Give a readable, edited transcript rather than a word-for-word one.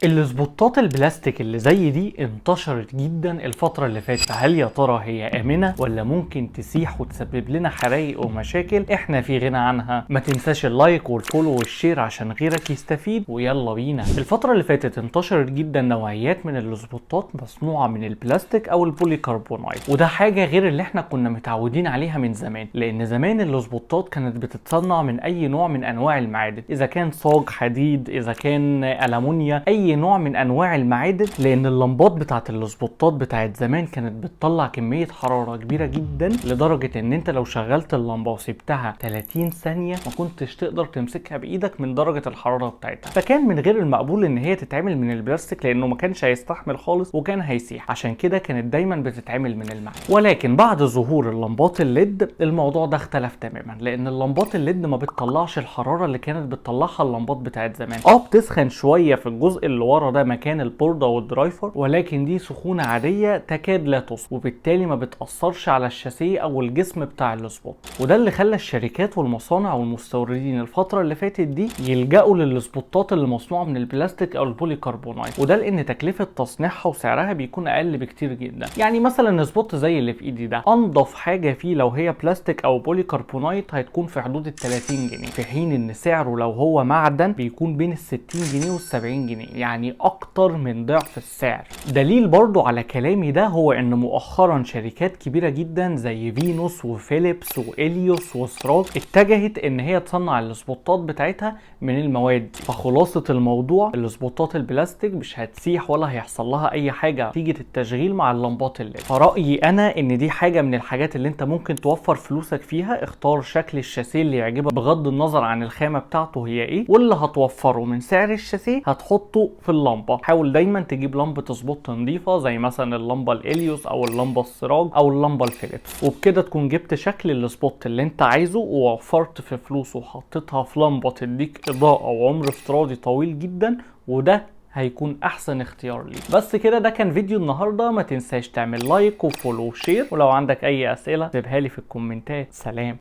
السبوتات البلاستيك اللي زي دي انتشرت جدا الفترة اللي فاتت، فهل يا ترى هي آمنة ولا ممكن تسيح وتسبب لنا حرايق ومشاكل احنا في غنى عنها؟ ما تنساش اللايك والفولو والشير عشان غيرك يستفيد، ويلا بينا. الفترة اللي فاتت انتشرت جدا نوعيات من السبوتات مصنوعة من البلاستيك او البوليكربونات، وده حاجة غير اللي احنا كنا متعودين عليها من زمان، لان زمان السبوتات كانت بتتصنع من اي نوع من انواع المعادن، اذا كان صاج حديد، اذا كان ألمونيا، اي نوع من انواع المعادن، لان اللمبات بتاعت السبوتات بتاعت زمان كانت بتطلع كمية حرارة كبيرة جدا لدرجة ان انت لو شغلت اللمبة وسبتها 30 ثانية ما كنتش تقدر تمسكها بايدك من درجة الحرارة بتاعتها. فكان من غير المقبول ان هي تتعمل من البلاستيك لانه ما كانش هيستحمل خالص وكان هيسيح، عشان كده كانت دايما بتتعمل من المعادن. ولكن بعد ظهور اللمبات الليد الموضوع ده اختلف تماما، لان اللمبات الليد ما بتطلعش الحرارة اللي كانت بتطلعها اللمبات بتاعت زمان. بتسخن شوية في الجزء اللي ورا ده مكان البوردة والدرايفر، ولكن دي سخونة عادية تكاد لا تصل، وبالتالي ما بتأثرش على الشاسيه او الجسم بتاع السبوت. وده اللي خلى الشركات والمصانع والمستوردين الفترة اللي فاتت دي يلجأوا للسبوتات اللي مصنوعة من البلاستيك او البوليكربونات، وده لان تكلفة تصنيعها وسعرها بيكون اقل بكتير جدا. يعني مثلا سبوت زي اللي في ايدي ده انضف حاجة فيه لو هي بلاستيك او بوليكربونات هتكون في حدود ال 30 جنيه، في حين ان سعره لو هو معدن بيكون بين ال 60 جنيه وال 70 جنيه، يعني اكتر من ضعف السعر. دليل برضو على كلامي ده هو ان مؤخرا شركات كبيرة جدا زي فينوس وفيليبس واليوس وسراج اتجهت ان هي تصنع السبوتات بتاعتها من المواد دي. فخلاصة الموضوع السبوتات البلاستيك مش هتسيح ولا هيحصل لها اي حاجة نتيجة التشغيل مع اللمبات الليد. فرأيي انا ان دي حاجة من الحاجات اللي انت ممكن توفر فلوسك فيها. اختار شكل الشاسيه اللي يعجبك بغض النظر عن الخامة بتاعته هي ايه، واللي هتوفره من سعر الشاسيه هتحطه في اللمبة. حاول دايما تجيب لمبة سبوت نظيفة زي مثلا اللمبة الاليوس او اللمبة السراج او اللمبة الفيليبس، وبكده تكون جبت شكل السبوت اللي انت عايزه ووفرت في فلوس وحطيتها في لمبة تديك اضاءة وعمر افتراضي طويل جدا، وده هيكون احسن اختيار ليك. بس كده ده كان فيديو النهارده. ما تنساش تعمل لايك وفولو وشير، ولو عندك اي اسئله سيبها لي في الكومنتات. سلام.